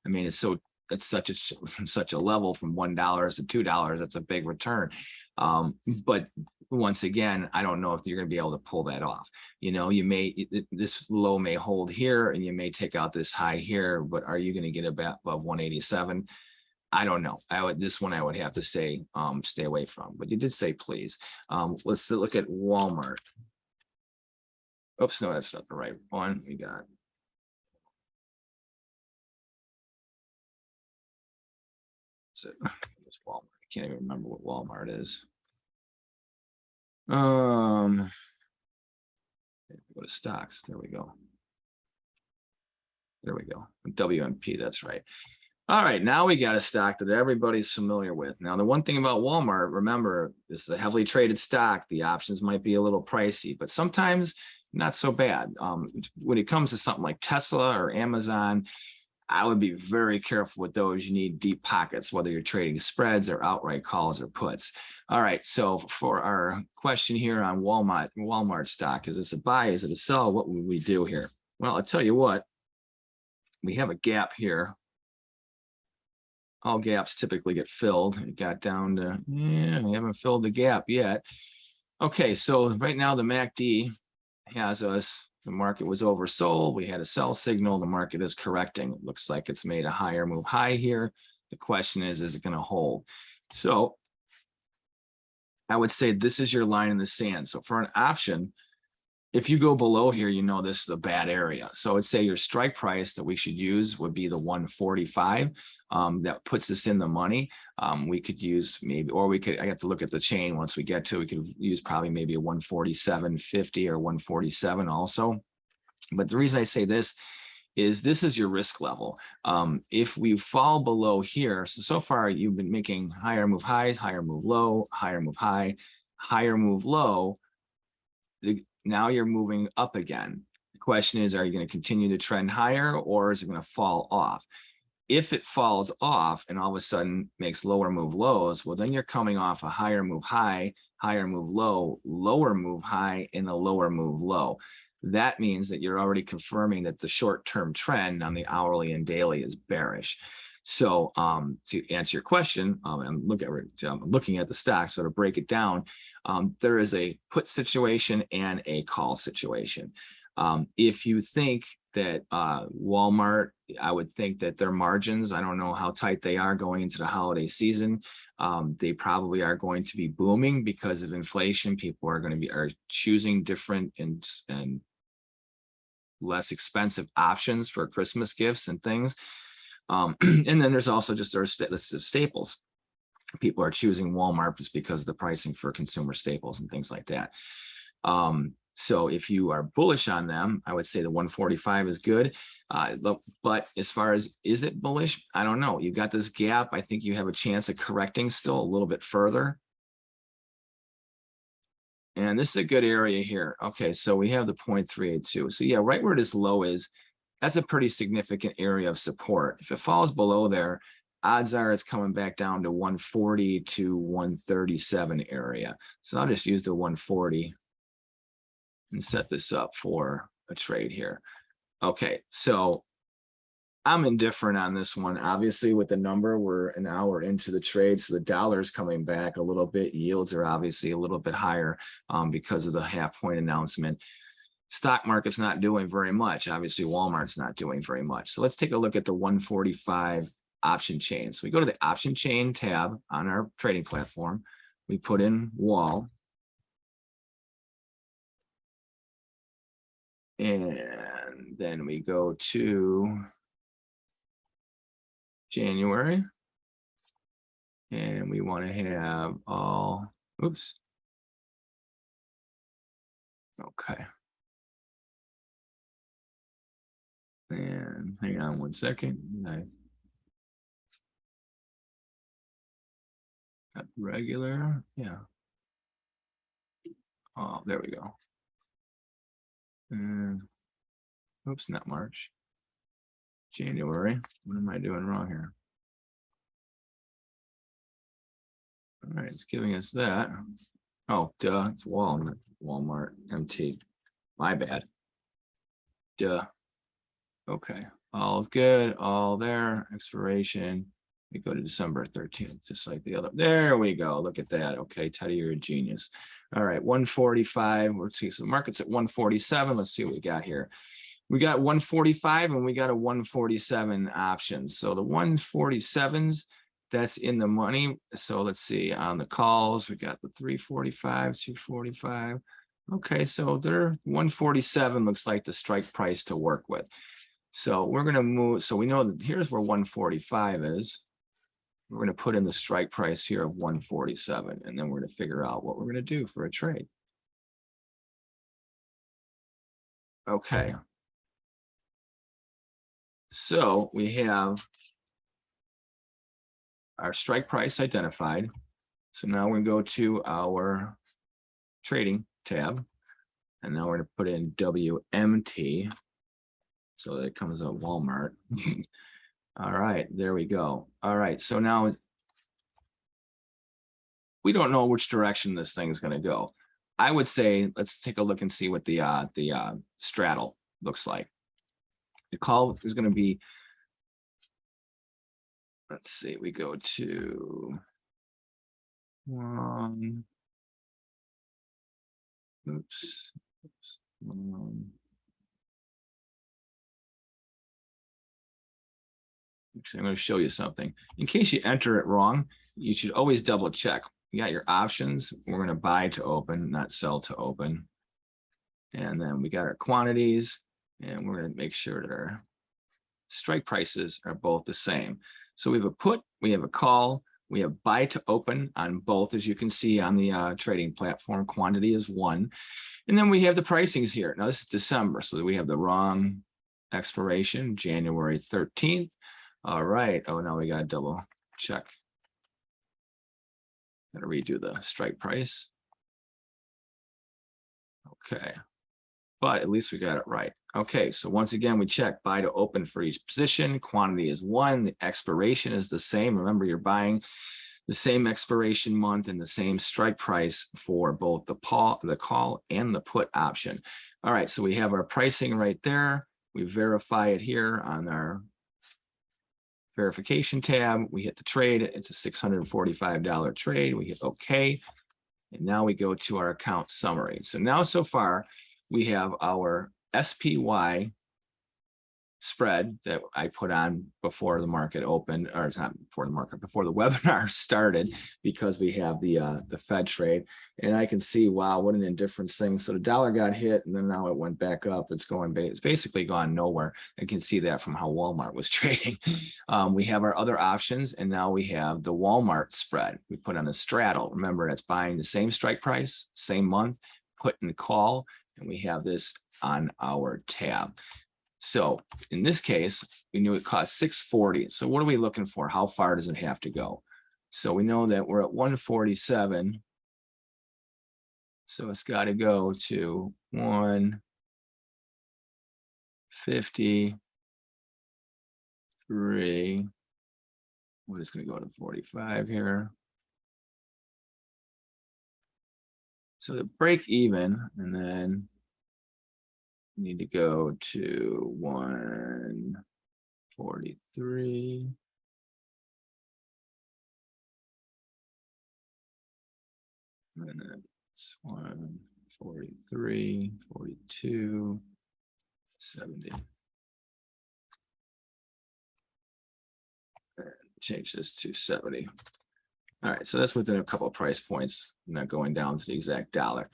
I mean, it's such a level from $1 to $2. That's a big return. But once again, I don't know if you're going to be able to pull that off. You know, this low may hold here and you may take out this high here, but are you going to get above 187? I don't know. This one I would have to say stay away from, but you did say please. Let's look at Walmart. Oops, no, that's not the right one. We got it's Walmart. I can't even remember what Walmart is. Go to stocks. There we go. There we go. WMP, that's right. All right, now we got a stock that everybody's familiar with. Now, the one thing about Walmart, remember, this is a heavily traded stock. The options might be a little pricey, but sometimes not so bad. When it comes to something like Tesla or Amazon, I would be very careful with those. You need deep pockets, whether you're trading spreads or outright calls or puts. All right, so for our question here on Walmart stock, is this a buy? Is it a sell? What would we do here? Well, I'll tell you what, we have a gap here. All gaps typically get filled. It got down to, yeah, we haven't filled the gap yet. Okay, so right now the MACD has us, the market was oversold. We had a sell signal. The market is correcting. It looks like it's made a higher move high here. The question is it going to hold? So I would say this is your line in the sand. So for an option, if you go below here, you know this is a bad area. So I'd say your strike price that we should use would be the 145. That puts us in the money. We could use maybe, or we could, I have to look at the chain once we get to, we could use probably maybe a 147.50 or 147 also. But the reason I say this is your risk level. If we fall below here, so far you've been making higher move highs, higher move low, higher move high, higher move low. Now you're moving up again. The question is, are you going to continue to trend higher or is it going to fall off? If it falls off and all of a sudden makes lower move lows, well, then you're coming off a higher move high, higher move low, lower move high, and a lower move low. That means that you're already confirming that the short-term trend on the hourly and daily is bearish. So to answer your question, I'm looking at the stock, so to break it down, there is a put situation and a call situation. If you think that Walmart, I would think that their margins, I don't know how tight they are going into the holiday season. They probably are going to be booming because of inflation. People are going to be choosing different and less expensive options for Christmas gifts and things. And then there's also just their staples. People are choosing Walmart just because of the pricing for consumer staples and things like that. So if you are bullish on them, I would say the 145 is good. But as far as, is it bullish? I don't know. You've got this gap. I think you have a chance of correcting still a little bit further. And this is a good area here. Okay, so we have the 0.382. So yeah, right where this low is, that's a pretty significant area of support. If it falls below there, odds are it's coming back down to 140 to 137 area. So I'll just use the 140 and set this up for a trade here. Okay, so I'm indifferent on this one. Obviously, with the number, we're an hour into the trade, so the dollar's coming back a little bit. Yields are obviously a little bit higher because of the half-point announcement. Stock market's not doing very much. Obviously, Walmart's not doing very much. So let's take a look at the 145 option chain. So we go to the option chain tab on our trading platform. We put in wall. And then we go to January. And we want to have all, oops. Okay. And hang on one second. Got regular, yeah. Oh, there we go. And oops, not March. January. What am I doing wrong here? All right, it's giving us that. Oh, duh, it's Walmart, MT. My bad. Duh. Okay, all's good, all there, expiration. We go to December 13th, just like the other. There we go. Look at that. Okay, Teddy, you're a genius. All right, 145. Let's see. So the market's at 147. Let's see what we got here. We got 145 and we got a 147 options. So the 147s, that's in the money. So let's see on the calls, we got the 345, 245. Okay, so they're 147 looks like the strike price to work with. So we're going to move. So we know that here's where 145 is. We're going to put in the strike price here of 147, and then we're going to figure out what we're going to do for a trade. Okay. So we have our strike price identified. So now we're going to go to our trading tab, and now we're going to put in WMT. So that comes up Walmart. All right, there we go. All right, so now we don't know which direction this thing is going to go. I would say let's take a look and see what the straddle looks like. The call is going to be, let's see, we go to one. Oops. Actually, I'm going to show you something. In case you enter it wrong, you should always double check. You got your options. We're going to buy to open, not sell to open. And then we got our quantities, and we're going to make sure that our strike prices are both the same. So we have a put, we have a call, we have buy to open on both, as you can see on the trading platform. Quantity is 1. And then we have the pricings here. Now this is December, so we have the wrong expiration, January 13th. All right. Oh, now we got to double check. Got to redo the strike price. Okay. But at least we got it right. Okay. So once again, we check buy to open for each position. Quantity is 1. The expiration is the same. Remember, you're buying the same expiration month and the same strike price for both the call and the put option. All right. So we have our pricing right there. We verify it here on our verification tab. We hit the trade. It's a $645 trade. We hit OK. And now we go to our account summary. So now so far we have our SPY spread that I put on before the market opened, or it's not before the market, before the webinar started, because we have the Fed trade. And I can see, wow, what an indifference thing. So the dollar got hit and then now it went back up. It's basically gone nowhere. I can see that from how Walmart was trading. We have our other options, and now we have the Walmart spread. We put on a straddle. Remember, that's buying the same strike price, same month, put in the call, and we have this on our tab. So in this case, we knew it cost $640. So what are we looking for? How far does it have to go? So we know that we're at 147. So it's got to go to 153. We're just going to go to 45 here. So the break even, and then need to go to 143. And it's 143, 42, 70. And change this to 70. All right, so that's within a couple of price points, not going down to the exact dollar.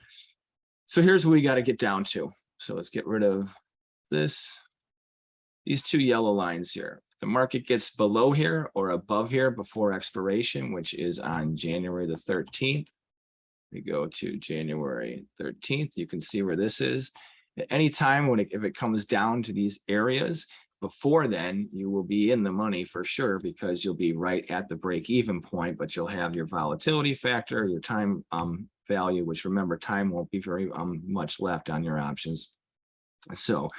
So here's what we got to get down to. So let's get rid of these 2 yellow lines here. The market gets below here or above here before expiration, which is on January the 13th. We go to January 13th. You can see where this is. At any time if it comes down to these areas, before then, you will be in the money for sure, because you'll be right at the break-even point, but you'll have your volatility factor, your time value, which remember, time won't be very much left on your options. So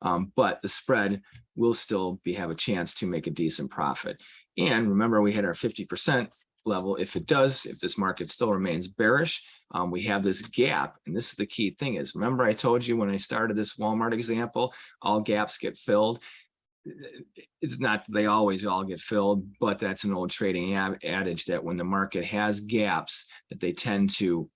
but the spread will still have a chance to make a decent profit. And remember, we had our 50% level. If this market still remains bearish, we have this gap. And this is the key thing is, remember I told you when I started this Walmart example, all gaps get filled. It's not that they always all get filled, but that's an old trading adage that when the market has gaps, that they tend to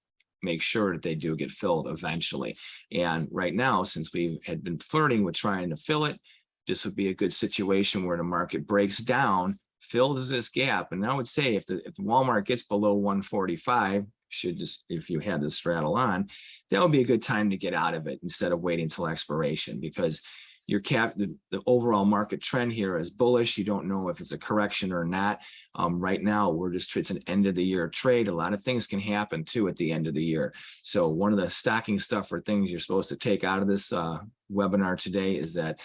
make sure that they do get filled eventually. And right now, since we had been flirting with trying to fill it, this would be a good situation where the market breaks down, fills this gap. And I would say if the Walmart gets below 145, if you had this straddle on, that would be a good time to get out of it instead of waiting till expiration, because the overall market trend here is bullish. You don't know if it's a correction or not. Right now, it's an end of the year trade. A lot of things can happen too at the end of the year. So one of the stocking stuffer things you're supposed to take out of this webinar today is that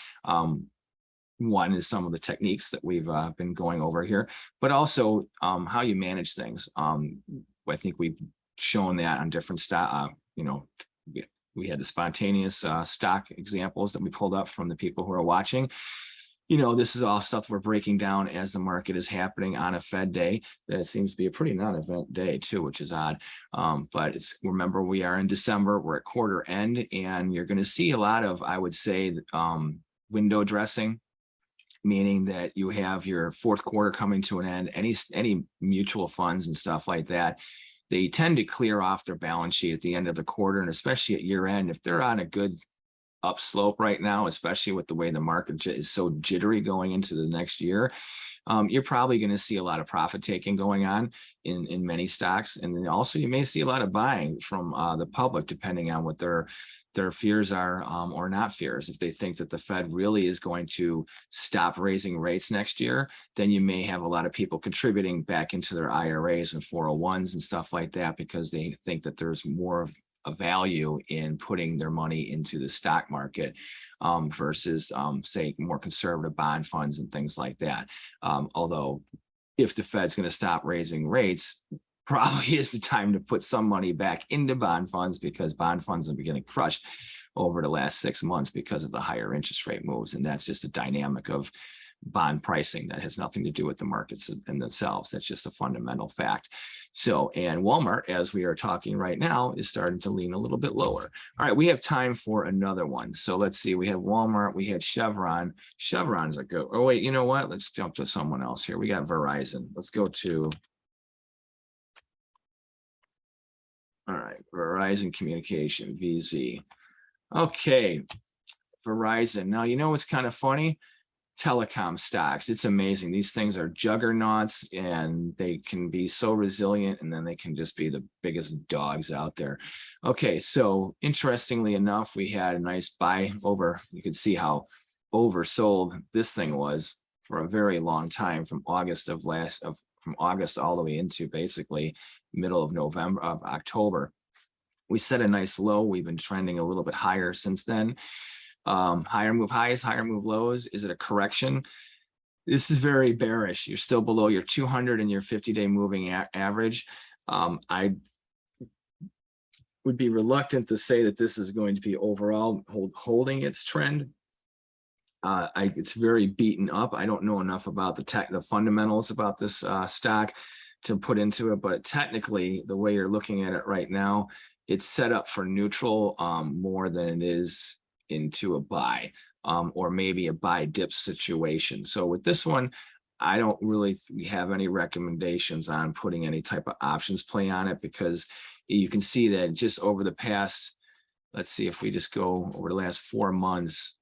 one is some of the techniques that we've been going over here, but also how you manage things. I think we've shown that on different stock, we had the spontaneous stock examples that we pulled up from the people who are watching. This is all stuff we're breaking down as the market is happening on a Fed day. That seems to be a pretty non-event day too, which is odd. But remember, we are in December, we're at quarter end, and you're going to see a lot of, I would say, window dressing, meaning that you have your fourth quarter coming to an end. Any mutual funds and stuff like that, they tend to clear off their balance sheet at the end of the quarter, and especially at year end, if they're on a good upslope right now, especially with the way the market is so jittery going into the next year, you're probably going to see a lot of profit taking going on in many stocks. And then also you may see a lot of buying from the public, depending on what their fears are or not fears. If they think that the Fed really is going to stop raising rates next year, then you may have a lot of people contributing back into their IRAs and 401s and stuff like that, because they think that there's more of a value in putting their money into the stock market versus say more conservative bond funds and things like that. Although if the Fed's going to stop raising rates, probably is the time to put some money back into bond funds, because bond funds have been getting crushed over the last 6 months because of the higher interest rate moves. And that's just a dynamic of bond pricing that has nothing to do with the markets in themselves. That's just a fundamental fact. So, and Walmart, as we are talking right now, is starting to lean a little bit lower. All right, we have time for another one. So let's see, we had Walmart, we had Chevron. Chevron's a good, oh wait, you know what? Let's jump to someone else here. We got Verizon. Let's go to, all right, Verizon Communication, VZ. Okay, Verizon. Now, you know what's kind of funny? Telecom stocks. It's amazing. These things are juggernauts, and they can be so resilient, and then they can just be the biggest dogs out there. Okay, so interestingly enough, we had a nice buy over. You could see how oversold this thing was for a very long time, from August all the way into basically middle of October. We set a nice low. We've been trending a little bit higher since then. Higher move highs, higher move lows. Is it a correction? This is very bearish. You're still below your 200 and your 50-day moving average. I would be reluctant to say that this is going to be overall holding its trend. It's very beaten up. I don't know enough about the fundamentals about this stock to put into it, but technically, the way you're looking at it right now, it's set up for neutral more than it is into a buy or maybe a buy dip situation. So with this one, I don't really have any recommendations on putting any type of options play on it, because you can see that just over the past, let's see if we just go over the last 4 months,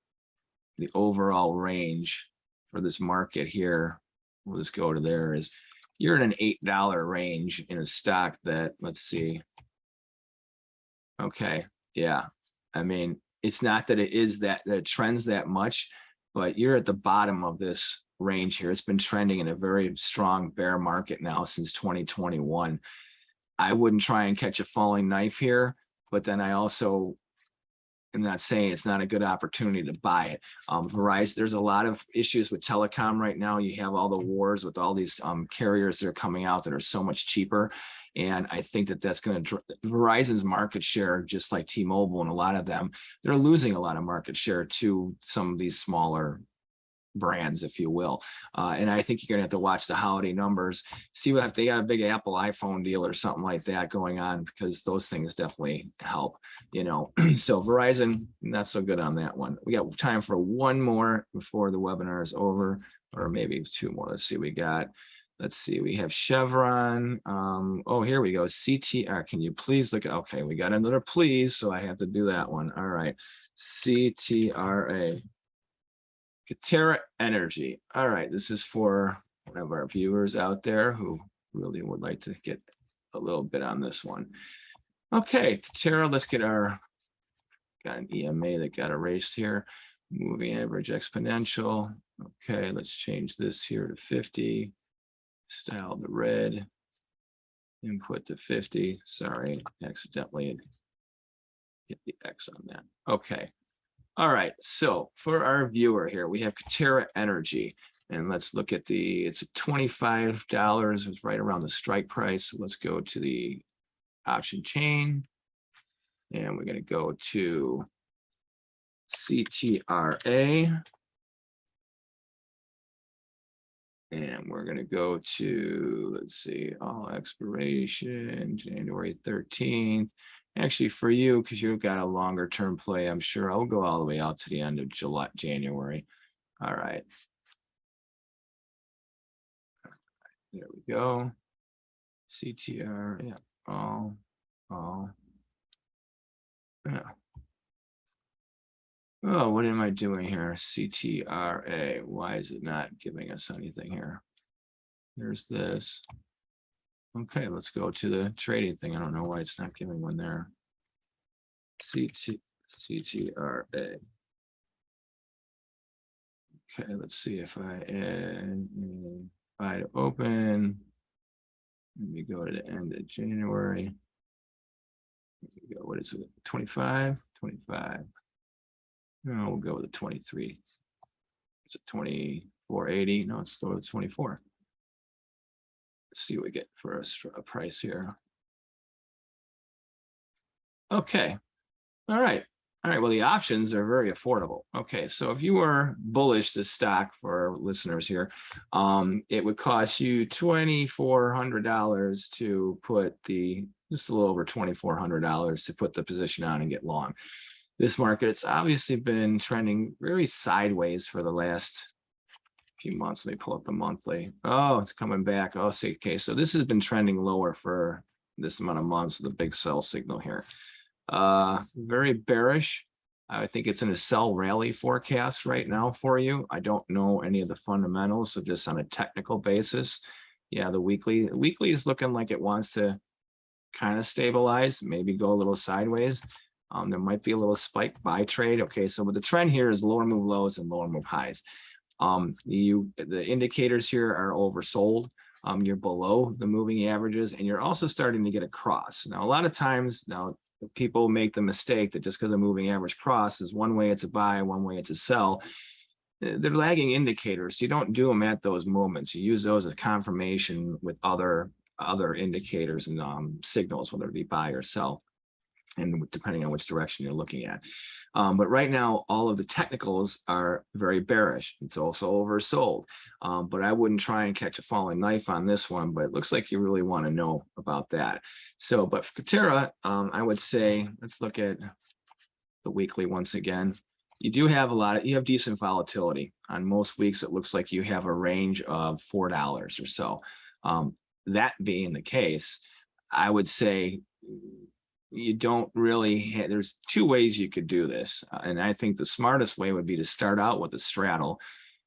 the overall range for this market here, we'll just go to there, is you're in an $8 range in a stock that, let's see. Okay, yeah, I mean, it's not that it trends that much, but you're at the bottom of this range here. It's been trending in a very strong bear market now since 2021. I wouldn't try and catch a falling knife here, but then I also I'm not saying it's not a good opportunity to buy it. Verizon, there's a lot of issues with telecom right now. You have all the wars with all these carriers that are coming out that are so much cheaper. And I think that that's going to Verizon's market share, just like T-Mobile and a lot of them, they're losing a lot of market share to some of these smaller brands, if you will. And I think you're going to have to watch the holiday numbers, see what if they got a big Apple iPhone deal or something like that going on, because those things definitely help, you know. So Verizon, not so good on that one. We got time for one more before the webinar is over, or maybe two more. Let's see, let's see, we have Chevron. Oh, here we go. CTR. Can you please look? Okay, we got another please, so I have to do that one. All right. CTRA. Katera Energy. All right, this is for one of our viewers out there who really would like to get a little bit on this one. Okay, Katera, let's get got an EMA that got erased here. Moving average exponential. Okay, let's change this here to 50. Style to red. Input to 50. Sorry, accidentally hit the X on that. Okay. All right, so for our viewer here, we have Katera Energy, and let's look at it's $25. It's right around the strike price. So let's go to the option chain, and we're going to go to CTRA, and we're going to go to, let's see, all expiration January 13th. Actually, for you, because you've got a longer term play, I'm sure I'll go all the way out to the end of January. All right. There we go. CTR, yeah. Yeah. Oh, what am I doing here? CTRA. Why is it not giving us anything here? There's this. Okay, let's go to the trading thing. I don't know why it's not giving one there. CTRA. Okay, let's see if I add to open. Let me go to the end of January. What is it? 25? 25. No, we'll go with the 23. It's a 24.80. No, it's still 24. Let's see what we get for a price here. Okay. All right. All right. Well, the options are very affordable. Okay. So if you were bullish this stock for our listeners here, it would cost you $2,400 to put just a little over $2,400 to put the position on and get long. This market, it's obviously been trending very sideways for the last few months. Let me pull up the monthly. Oh, it's coming back. Oh, see, okay. So this has been trending lower for this amount of months, the big sell signal here. Very bearish. I think it's in a sell rally forecast right now for you. I don't know any of the fundamentals, so just on a technical basis. Yeah, the weekly is looking like it wants to kind of stabilize, maybe go a little sideways. There might be a little spike buy trade. Okay, so but the trend here is lower move lows and lower move highs. The indicators here are oversold. You're below the moving averages, and you're also starting to get a cross. Now, a lot of times people make the mistake that just because a moving average cross is one way it's a buy, one way it's a sell. They're lagging indicators. So you don't do them at those moments. You use those as confirmation with other indicators and signals, whether it be buy or sell, and depending on which direction you're looking at. But right now, all of the technicals are very bearish. It's also oversold. But I wouldn't try and catch a falling knife on this one, but it looks like you really want to know about that. So, but for Katera, I would say, let's look at the weekly once again. You do have you have decent volatility. On most weeks, it looks like you have a range of $4 or so. That being the case, I would say, you don't really there's two ways you could do this, and I think the smartest way would be to start out with a straddle.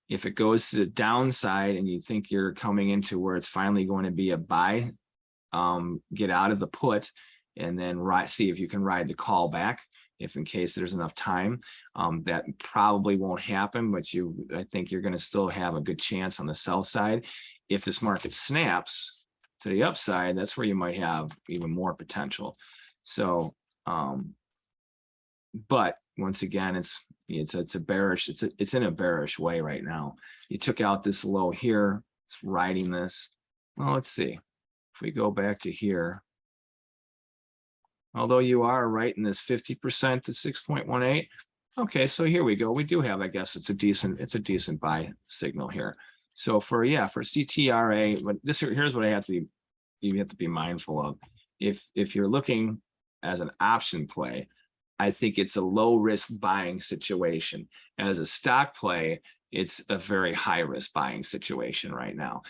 If it goes to the downside and you think you're coming into where it's finally going to be a buy, get out of the put and then see if you can ride the call back, if in case there's enough time. That probably won't happen, but I think you're going to still have a good chance on the sell side. If this market snaps to the upside, that's where you might have even more potential. So, but once again, it's a bearish, it's in a bearish way right now. You took out this low here, it's riding this. Well, let's see. If we go back to here, although you are right in this 50% to 6.18. Okay, so here we go. We do have, I guess it's a decent buy signal here. So for CTRA, but here's what you have to be mindful of. If you're looking as an option play, I think it's a low risk buying situation. As a stock play, it's a very high risk buying situation right now.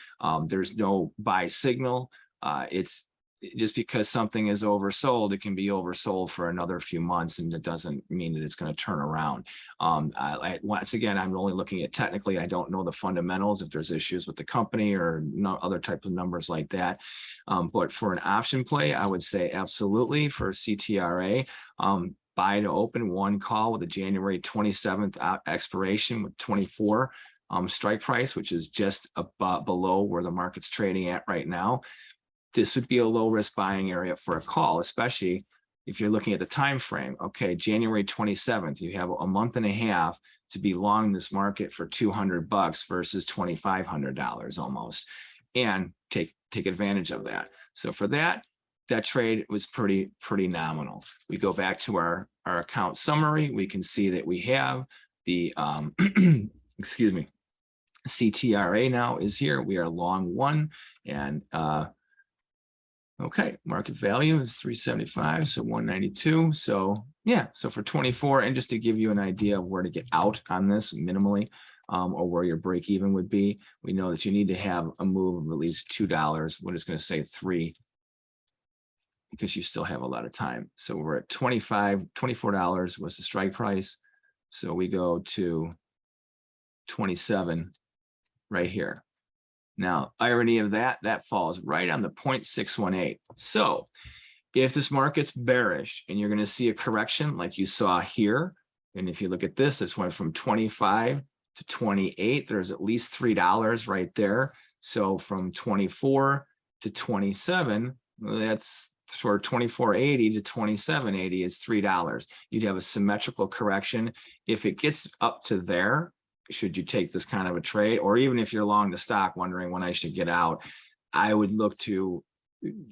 There's no buy signal. It's just because something is oversold, it can be oversold for another few months, and it doesn't mean that it's going to turn around. Once again, I'm only looking at technically. I don't know the fundamentals, if there's issues with the company or other type of numbers like that. But for an option play, I would say absolutely for CTRA. Buy to open, one call with a January 27th expiration with 24 strike price, which is just about below where the market's trading at right now. This would be a low risk buying area for a call, especially if you're looking at the time frame. Okay, January 27th, you have a month and a half to be long this market for $200 versus $2,500 almost, and take advantage of that. So for that trade was pretty nominal. We go back to our account summary. We can see that we have the excuse me, CTRA now is here. We are long one, and okay, market value is 375, so 192. So yeah, so for 24, and just to give you an idea of where to get out on this minimally, or where your break even would be, we know that you need to have a move of at least $2. We're just going to say 3, because you still have a lot of time. So we're at $24 was the strike price. So we go to 27 right here. Now, irony of that falls right on the 0.618. So if this market's bearish and you're going to see a correction like you saw here, and if you look at this went from 25 to 28, there's at least $3 right there. So from 24 to 27, that's for 24.80 to 27.80 is $3. You'd have a symmetrical correction. If it gets up to there, should you take this kind of a trade? Or even if you're long the stock wondering when I should get out, I would look to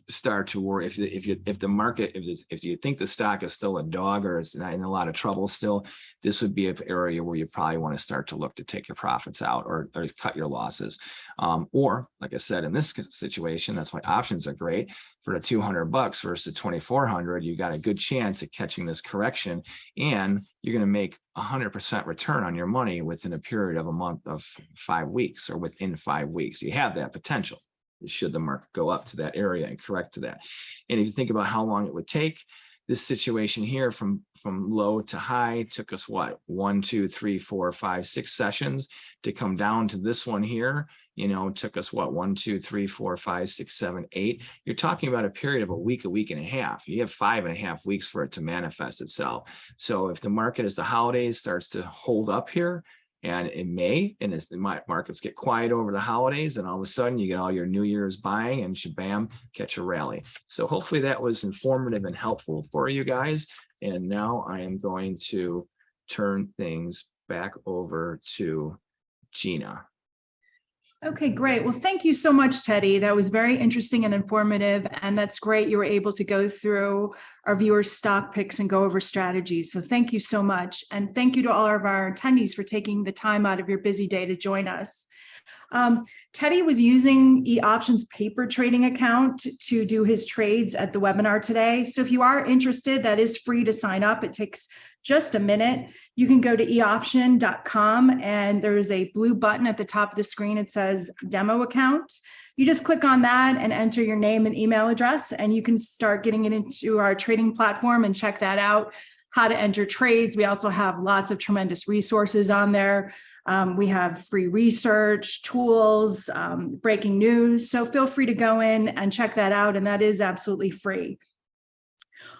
start to worry if the market, if you think the stock is still a dog or it's in a lot of trouble still, this would be an area where you probably want to start to look to take your profits out or cut your losses. Or like I said, in this situation, that's why options are great. For the $200 versus 2,400, you got a good chance at catching this correction, and you're going to make 100% return on your money within a period of a month of 5 weeks, or within 5 weeks. You have that potential should the market go up to that area and correct to that. And if you think about how long it would take, this situation here from low to high took us what, 1, 2, 3, 4, 5, 6 sessions to come down to this one here. Took us what, 1, 2, 3, 4, 5, 6, 7, 8. You're talking about a period of a week and a half. You have 5.5 weeks for it to manifest itself. So if the market as the holidays starts to hold up here, and it may, and as the markets get quiet over the holidays, and all of a sudden you get all your New Year's buying and shabam, catch a rally. So hopefully that was informative and helpful for you guys. And now I am going to turn things back over to Gina. Okay, great. Well, thank you so much, Teddy. That was very interesting and informative. And that's great. You were able to go through our viewers' stock picks and go over strategies. So thank you so much. And thank you to all of our attendees for taking the time out of your busy day to join us. Teddy was using eOption's paper trading account to do his trades at the webinar today. So if you are interested, that is free to sign up. It takes just a minute. You can go to eoption.com, and there's a blue button at the top of the screen. It says demo account. You just click on that and enter your name and email address, and you can start getting it into our trading platform and check that out, how to enter trades. We also have lots of tremendous resources on there. We have free research, tools, breaking news. So feel free to go in and check that out. And that is absolutely free.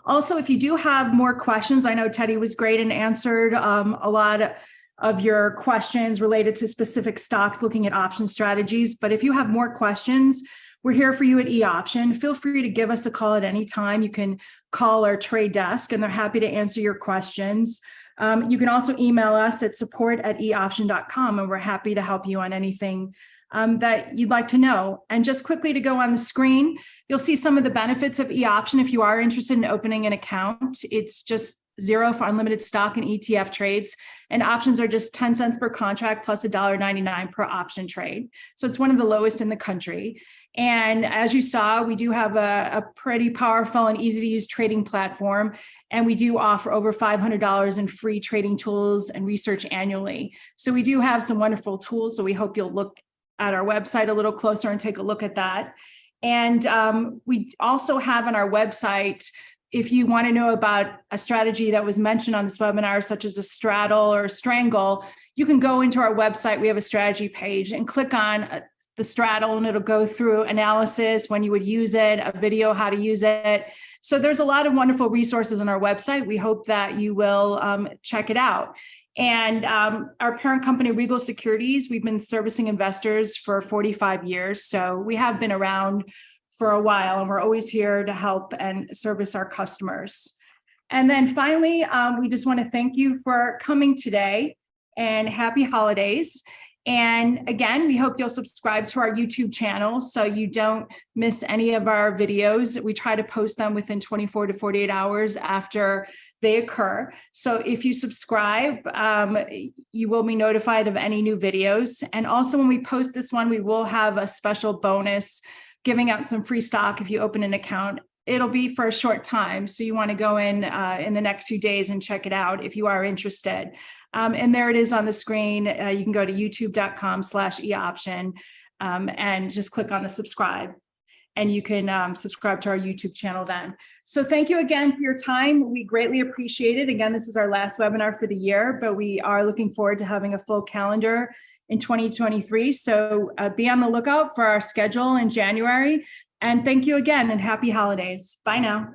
Also, if you do have more questions, I know Teddy was great and answered a lot of your questions related to specific stocks, looking at option strategies. But if you have more questions, we're here for you at eOption. Feel free to give us a call at any time. You can call our trade desk, and they're happy to answer your questions. You can also email us at support@eoption.com, and we're happy to help you on anything that you'd like to know. And just quickly to go on the screen, you'll see some of the benefits of eOption if you are interested in opening an account. It's just $0 for unlimited stock and ETF trades, and options are just 10 cents per contract plus $1.99 per option trade. So it's one of the lowest in the country. And as you saw, we do have a pretty powerful and easy to use trading platform. And we do offer over $500 in free trading tools and research annually. So we do have some wonderful tools. So we hope you'll look at our website a little closer and take a look at that. And we also have on our website, if you want to know about a strategy that was mentioned on this webinar, such as a straddle or a strangle, you can go into our website. We have a strategy page and click on the straddle, and it'll go through analysis, when you would use it, a video, how to use it. So there's a lot of wonderful resources on our website. We hope that you will check it out. And our parent company, Regal Securities, we've been servicing investors for 45 years. So we have been around for a while, and we're always here to help and service our customers. And then finally, we just want to thank you for coming today, and happy holidays. And again, we hope you'll subscribe to our YouTube channel so you don't miss any of our videos. We try to post them within 24 to 48 hours after they occur. So if you subscribe, you will be notified of any new videos. And also when we post this one, we will have a special bonus giving out some free stock if you open an account. It'll be for a short time. So you want to go in the next few days and check it out if you are interested. And there it is on the screen. You can go to youtube.com/eoption and just click on the subscribe. And you can subscribe to our YouTube channel then. So thank you again for your time. We greatly appreciate it. Again, this is our last webinar for the year, but we are looking forward to having a full calendar in 2023. So be on the lookout for our schedule in January. And thank you again, and happy holidays. Bye now.